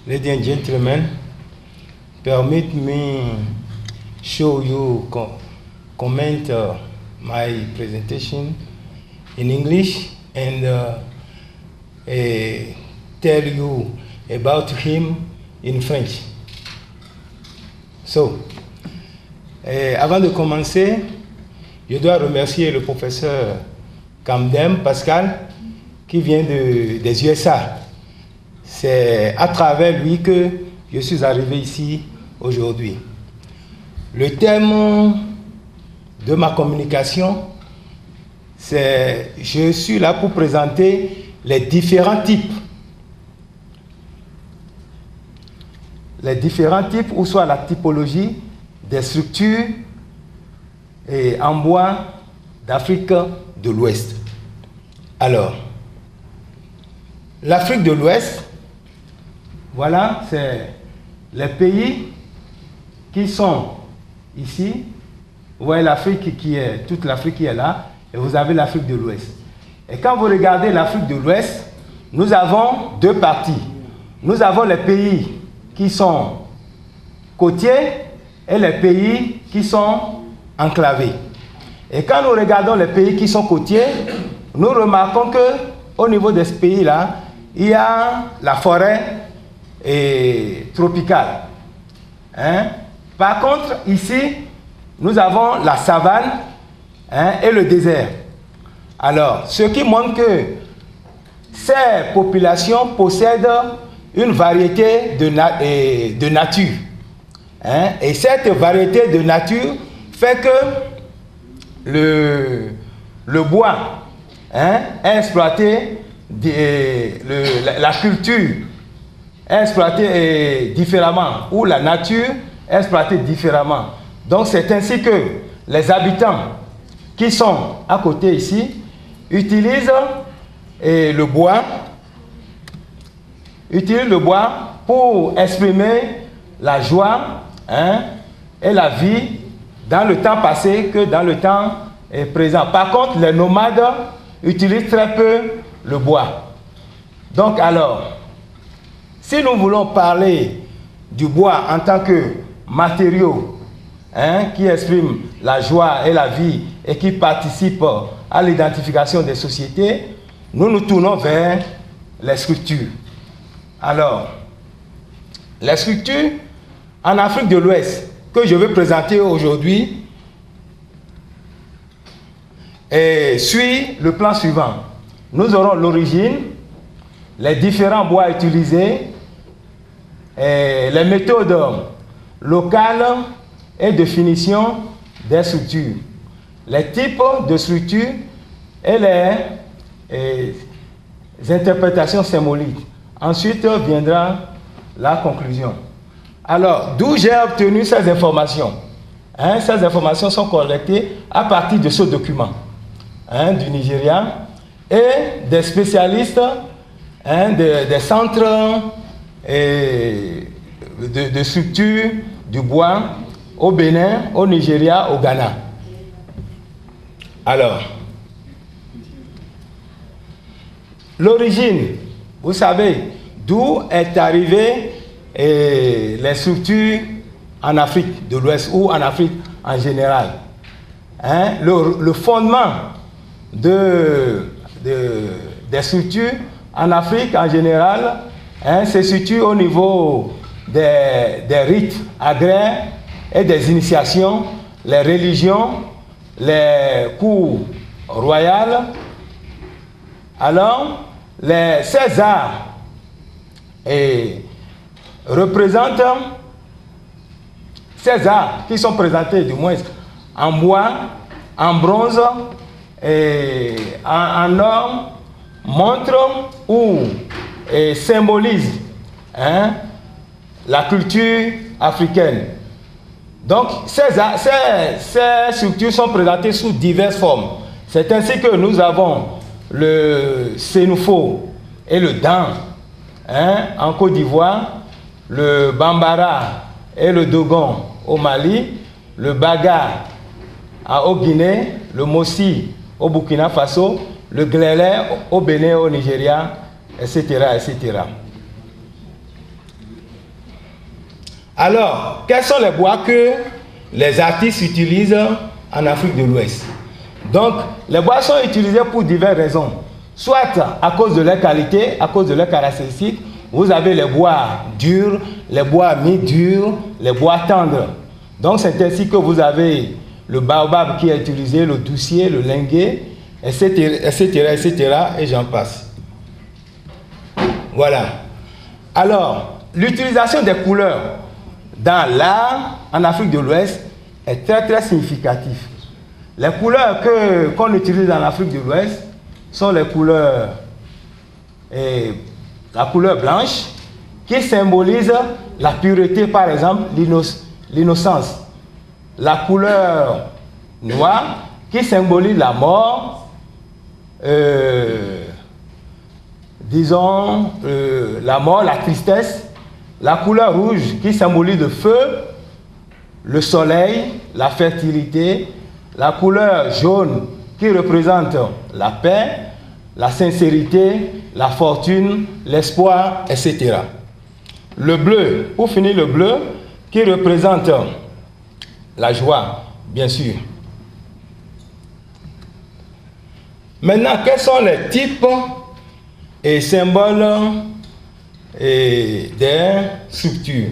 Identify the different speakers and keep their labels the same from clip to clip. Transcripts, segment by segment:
Speaker 1: Ladies and gentlemen, permit me show you comment my presentation in English and tell you about him in French. So, avant de commencer, je dois remercier le professeur Kamdem Pascal qui vient des USA. C'est à travers lui que je suis arrivé ici aujourd'hui. Le thème de ma communication, c'est je suis là pour présenter les différents types ou soit la typologie des structures en bois d'Afrique de l'Ouest. Alors, l'Afrique de l'Ouest, voilà, c'est les pays qui sont ici. Vous voyez l'Afrique toute l'Afrique qui est là, et vous avez l'Afrique de l'Ouest. Et quand vous regardez l'Afrique de l'Ouest, nous avons deux parties. Nous avons les pays qui sont côtiers et les pays qui sont enclavés. Et quand nous regardons les pays qui sont côtiers, nous remarquons qu'au niveau de ce pays-là, il y a la forêt tropicale. Par contre, ici, nous avons la savane et le désert. Alors, ce qui montre que ces populations possèdent une variété de nature. Et cette variété de nature fait que le bois est exploité, la culture est exploitée différemment, ou la nature est exploitée différemment. Donc c'est ainsi que les habitants qui sont à côté ici utilisent le bois pour exprimer la joie et la vie dans le temps passé que dans le temps présent. Par contre, les nomades utilisent très peu le bois. Donc alors, si nous voulons parler du bois en tant que matériau qui exprime la joie et la vie et qui participe à l'identification des sociétés, nous nous tournons vers les structures. Alors, les structures en Afrique de l'Ouest que je vais présenter aujourd'hui suit le plan suivant. Nous aurons l'origine, les différents bois utilisés, les méthodes locales et de finition des structures, les types de structures et les interprétations symboliques. Ensuite viendra la conclusion. Alors, d'où j'ai obtenu ces informations? Ces informations sont collectées à partir de ce document du Nigeria et des spécialistes des centres de structure du bois au Bénin, au Nigeria, au Ghana. Alors, l'origine, vous savez, d'où est arrivée les structures en Afrique de l'Ouest ou en Afrique en général. Le fondement des structures en Afrique en général se situe au niveau des rites agraires et des initiations, les religions, les cours royales. Alors, ces arts représentent ces arts qui sont présentés du moins en bois, en bronze et en or, montrent ou symbolisent la culture africaine. Donc ces structures sont présentées sous diverses formes. C'est ainsi que nous avons le sénoufo et le dan en Côte d'Ivoire, le bambara et le dogon au Mali, le baga au Guinée, le mossi au Burkina Faso, le glélé au Bénin, au Nigeria, etc., etc. Alors, quels sont les bois que les artistes utilisent en Afrique de l'Ouest? Donc, les bois sont utilisés pour diverses raisons. Soit à cause de leur qualité, à cause de leurs caractéristiques. Vous avez les bois durs, les bois mi-durs, les bois tendres. Donc, c'est ainsi que vous avez le baobab qui est utilisé, le doucier, le linguet, etc., et j'en passe. Voilà. Alors, l'utilisation des couleurs dans l'art en Afrique de l'Ouest est très très significative. Les couleurs qu'on utilise en Afrique de l'Ouest sont les couleurs, la couleur blanche qui symbolise la pureté, par exemple, l'innocence. La couleur noire qui symbolise la mort, disons la mort, la tristesse. La couleur rouge qui symbolise le feu, le soleil, la fertilité. La couleur jaune qui représente la paix, la sincérité, la fortune, l'espoir, etc. Le bleu, pour finir, le bleu qui représente la joie, bien sûr. Maintenant, quels sont les types et symboles des structures?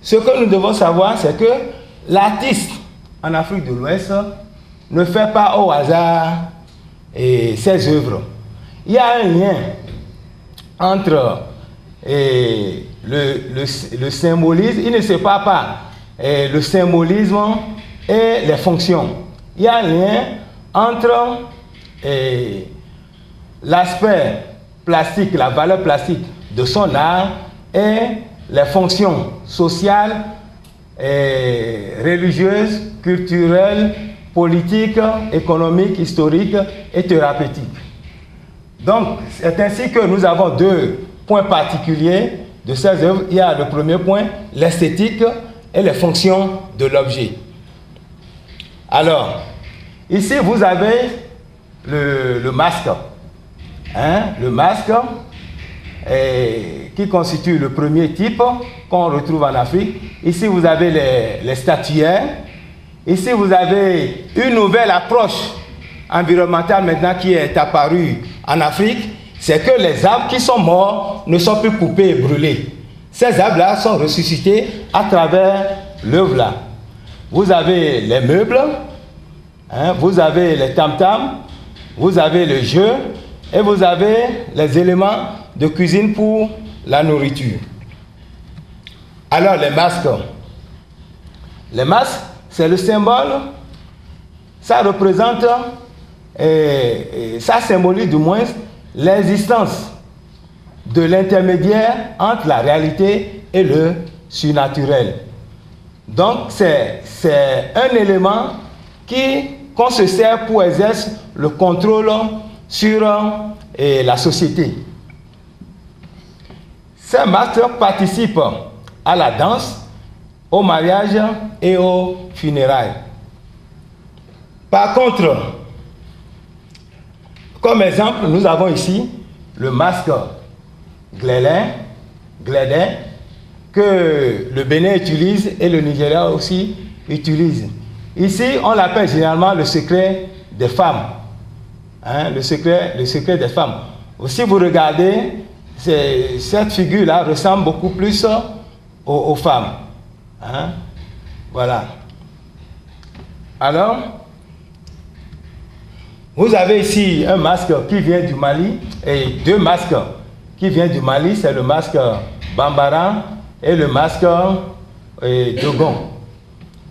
Speaker 1: Ce que nous devons savoir, c'est que l'artiste en Afrique de l'Ouest ne fait pas au hasard ses œuvres. Il y a un lien entre le symbolisme, il ne sépare pas le symbolisme et les fonctions. Il y a un lien entre l'aspect plastique, la valeur plastique de son art et les fonctions sociales, religieuses, culturelles, politiques, économiques, historiques et thérapeutiques. Donc, c'est ainsi que nous avons deux points particuliers de ces œuvres. Il y a le premier point, l'esthétique et les fonctions de l'objet. Alors, ici, vous avez le masque. Le masque qui constitue le premier type qu'on retrouve en Afrique. Ici, vous avez les statuaires. Ici, vous avez une nouvelle approche environnementale maintenant qui est apparue en Afrique. C'est que les arbres qui sont morts ne sont plus coupés et brûlés. Ces arbres-là sont ressuscités à travers l'œuvre-là. Vous avez les meubles, vous avez les tam-tams, vous avez le jeu et vous avez les éléments de cuisine pour la nourriture. Alors, les masques. Les masques, c'est le symbole, ça représente, ça symbolise du moins l'existence de l'intermédiaire entre la réalité et le surnaturel. Donc, c'est un élément qu'on se sert pour exercer le contrôle sur la société. Ces masques participent à la danse, au mariage et aux funérailles. Par contre, comme exemple, nous avons ici le masque Glédin que le Bénin utilise et le Nigeria aussi utilise. Ici, on l'appelle généralement le secret des femmes. Le secret des femmes. Si vous regardez, cette figure-là ressemble beaucoup plus aux femmes. Voilà. Alors, vous avez ici un masque qui vient du Mali et deux masques qui viennent du Mali. C'est le masque Bambara et le masque Dogon.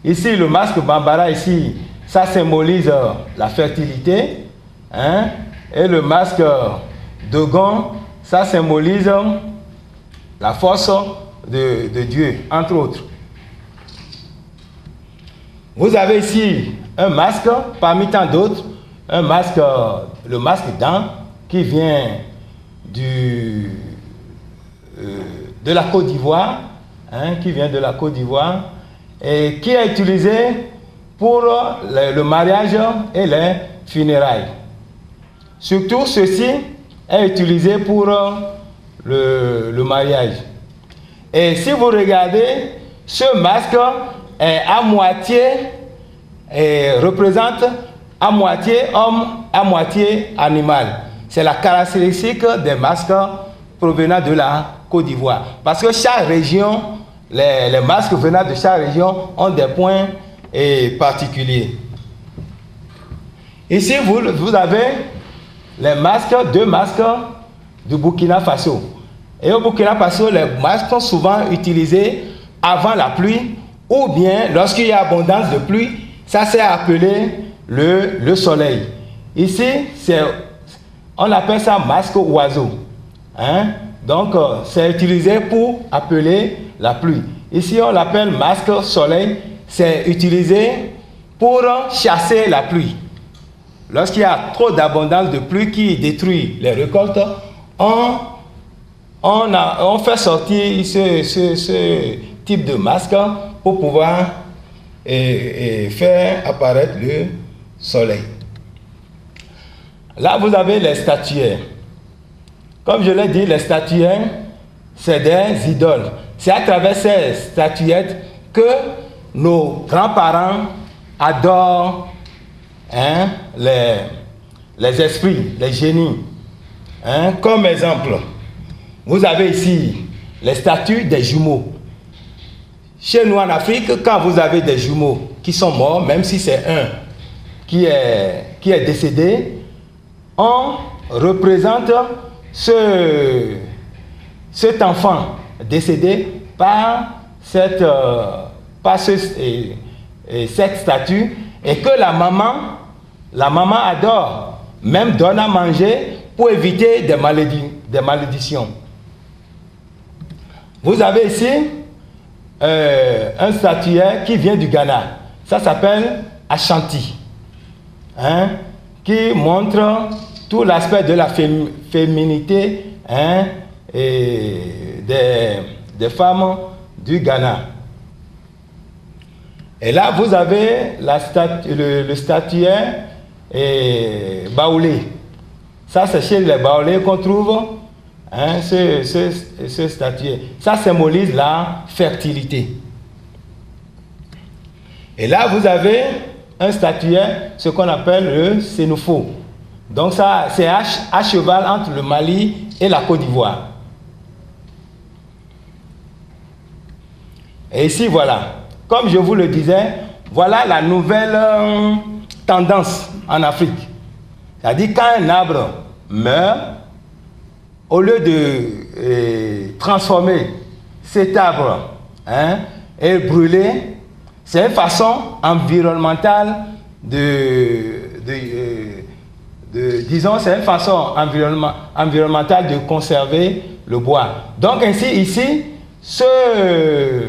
Speaker 1: Ici, le masque Bambara, ici, ça symbolise la fertilité. Et le masque Dogon, ça symbolise la force de Dieu, entre autres. Vous avez ici un masque, parmi tant d'autres, un masque, le masque d'An, qui vient de la Côte d'Ivoire, qui vient de la Côte d'Ivoire, et qui est utilisé pour le mariage et les funérailles. Surtout, ceci est utilisé pour le mariage. Et si vous regardez, ce masque est à moitié, représente à moitié homme, à moitié animal. C'est la caractéristique des masques provenant de la Côte d'Ivoire. Parce que chaque région, les masques venant de chaque région ont des points particuliers. Ici, vous avez les masques, deux masques du Burkina Faso. Et au Burkina Faso, les masques sont souvent utilisés avant la pluie ou bien lorsqu'il y a abondance de pluie. Ça, c'est appelé le soleil. Ici, on appelle ça masque oiseau. Hein? Donc, c'est utilisé pour appeler la pluie. Ici, on l'appelle masque soleil. C'est utilisé pour chasser la pluie. Lorsqu'il y a trop d'abondance de pluie qui détruit les récoltes, on fait sortir ce type de masque pour pouvoir faire apparaître le soleil. Là, vous avez les statuaires. Comme je l'ai dit, les statuaires, c'est des idoles. C'est à travers ces statuettes que nos grands-parents adorent les esprits, les génies. Comme exemple, vous avez ici les statues des jumeaux. Chez nous en Afrique, quand vous avez des jumeaux qui sont morts, même si c'est un qui est décédé, on représente cet enfant décédé par cette statue, et que la maman adore, même donne à manger pour éviter des malédictions. Vous avez ici un statuaire qui vient du Ghana. Ça s'appelle Ashanti, qui montre tout l'aspect de la féminité et des femmes du Ghana. Et là, vous avez le statuaire baoulé. Ça, c'est chez les baoulés qu'on trouve ce statuaire. Ça symbolise la fertilité. Et là, vous avez un statuaire, ce qu'on appelle le Sénoufo. Donc, ça, c'est à cheval entre le Mali et la Côte d'Ivoire. Et ici, voilà. Comme je vous le disais, voilà la nouvelle tendance en Afrique. C'est-à-dire, quand un arbre meurt, au lieu de transformer cet arbre et brûler, c'est une façon environnementale disons, c'est une façon environnementale de conserver le bois. Donc ainsi, ici, ce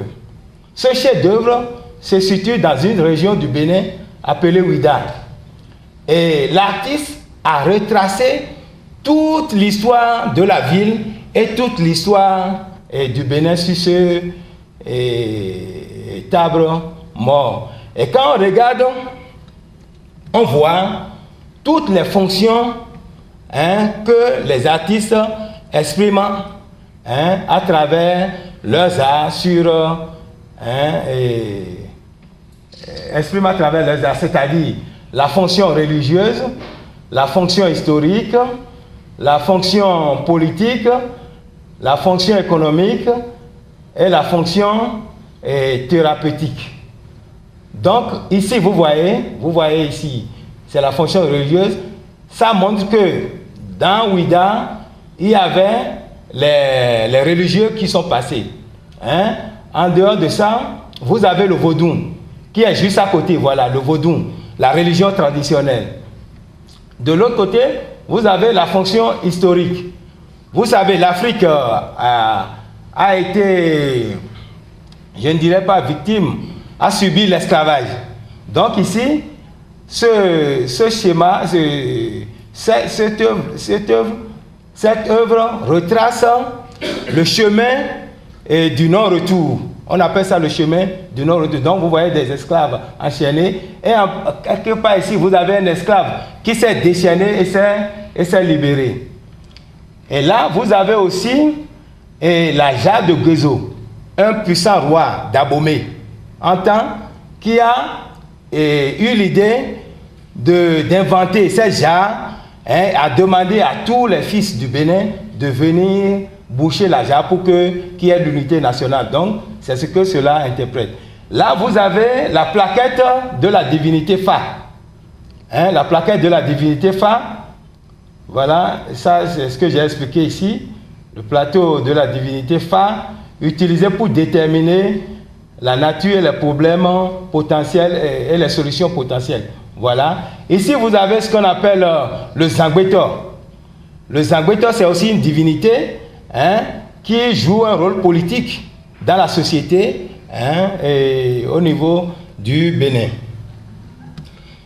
Speaker 1: chef-d'œuvre se situe dans une région du Bénin appelée Ouida. Et l'artiste a retracé toute l'histoire de la ville et toute l'histoire du Bénin sur ce arbre mort. Et quand on regarde, on voit toutes les fonctions que les artistes expriment à travers leurs arts expriment à travers leurs arts, c'est-à-dire la fonction religieuse, la fonction historique, la fonction politique, la fonction économique et la fonction thérapeutique. Donc ici, vous voyez ici, c'est la fonction religieuse. Ça montre que dans Ouida, il y avait les religieux qui sont passés. En dehors de ça, vous avez le vaudou, qui est juste à côté, voilà, le vaudou, la religion traditionnelle. De l'autre côté, vous avez la fonction historique. Vous savez, l'Afrique a été, je ne dirais pas victime, a subi l'esclavage. Donc ici, ce schéma, cette œuvre retrace le chemin du non-retour. On appelle ça le chemin du non-retour. Donc vous voyez des esclaves enchaînés. Et quelque part ici, vous avez un esclave qui s'est déchaîné et s'est libéré. Et là, vous avez aussi la jarre de Guézo. un puissant roi d'Abomey, qui a eu l'idée d'inventer ces jarres, a demandé à tous les fils du Bénin de venir boucher la jarre pour qu'il y ait l'unité nationale. Donc, c'est ce que cela interprète. Là, vous avez la plaquette de la divinité Fa. La plaquette de la divinité Fa. Voilà, ça c'est ce que j'ai expliqué ici. Le plateau de la divinité Fa, utilisé pour déterminer la nature et les problèmes potentiels et les solutions potentielles. Voilà. Ici, vous avez ce qu'on appelle le Zangbetor. Le Zangbetor, c'est aussi une divinité qui joue un rôle politique dans la société et au niveau du Bénin.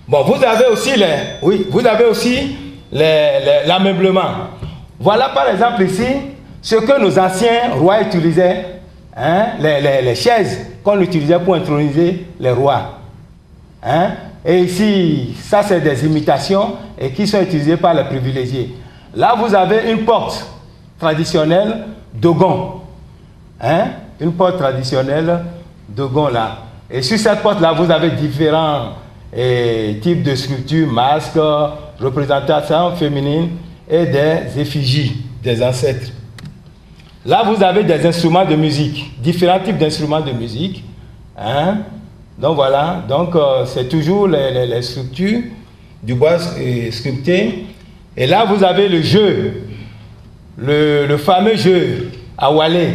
Speaker 1: Bon, vous avez aussi l'ameublement. Voilà par exemple ici ce que nos anciens rois utilisaient, les chaises qu'on utilisait pour introniser les rois. Et ici, ça c'est des imitations et qui sont utilisées par les privilégiés. Là, vous avez une porte traditionnelle d'Ogon. Une porte traditionnelle d'Ogon là. Et sur cette porte-là, vous avez différents types de sculptures, masques, représentations féminines et des effigies des ancêtres. Là, vous avez des instruments de musique, différents types d'instruments de musique. Donc voilà, donc c'est toujours les structures du bois sculpté. Et là, vous avez le jeu, le fameux jeu Awalé.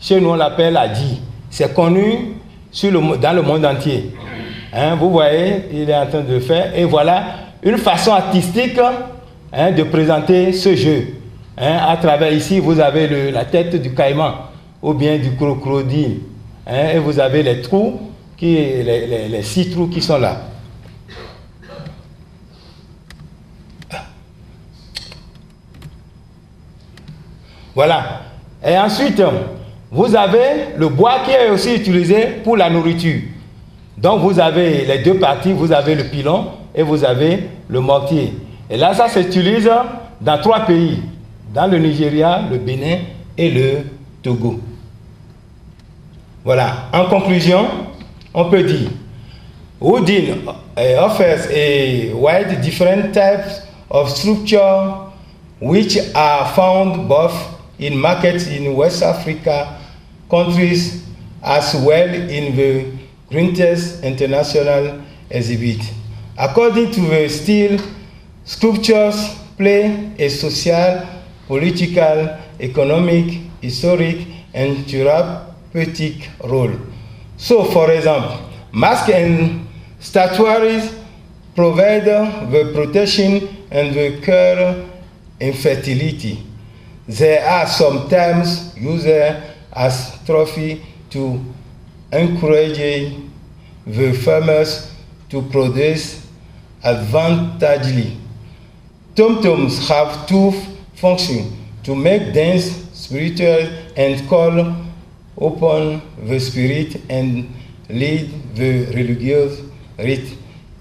Speaker 1: Chez nous, on l'appelle Adi. C'est connu dans le monde entier. Vous voyez, il est en train de le faire. Et voilà une façon artistique de présenter ce jeu. À travers ici, vous avez la tête du caïman ou bien du crocodile. Et vous avez les trous, les 6 trous qui sont là. Voilà. Et ensuite, vous avez le bois qui est aussi utilisé pour la nourriture. Donc vous avez les deux parties, vous avez le pilon et vous avez le mortier. Et là, ça s'utilise dans 3 pays. Dans le Nigeria, le Bénin et le Togo. Voilà. En conclusion, on peut dire, Woodin offers a wide different types of structure which are found both in markets in West Africa countries as well in the greatest international exhibit. According to the style, sculptures play a social, political, economic, historic, and therapeutic role. So, for example, masks and statuaries provide the protection and the care in fertility. They are sometimes used as trophy to encourage the farmers to produce advantageously. Tom-toms have 2 functions: to make dance, spiritual, and call upon the spirit and lead the religious rite.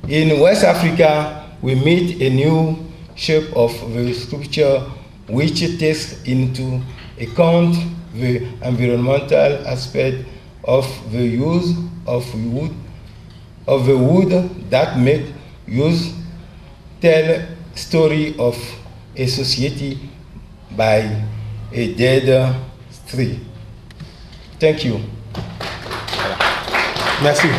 Speaker 1: In West Africa, we meet a new shape of the sculpture which takes into account the environmental aspect of the use of the wood that make use tell story of a society by a dead tree. Thank you. Merci.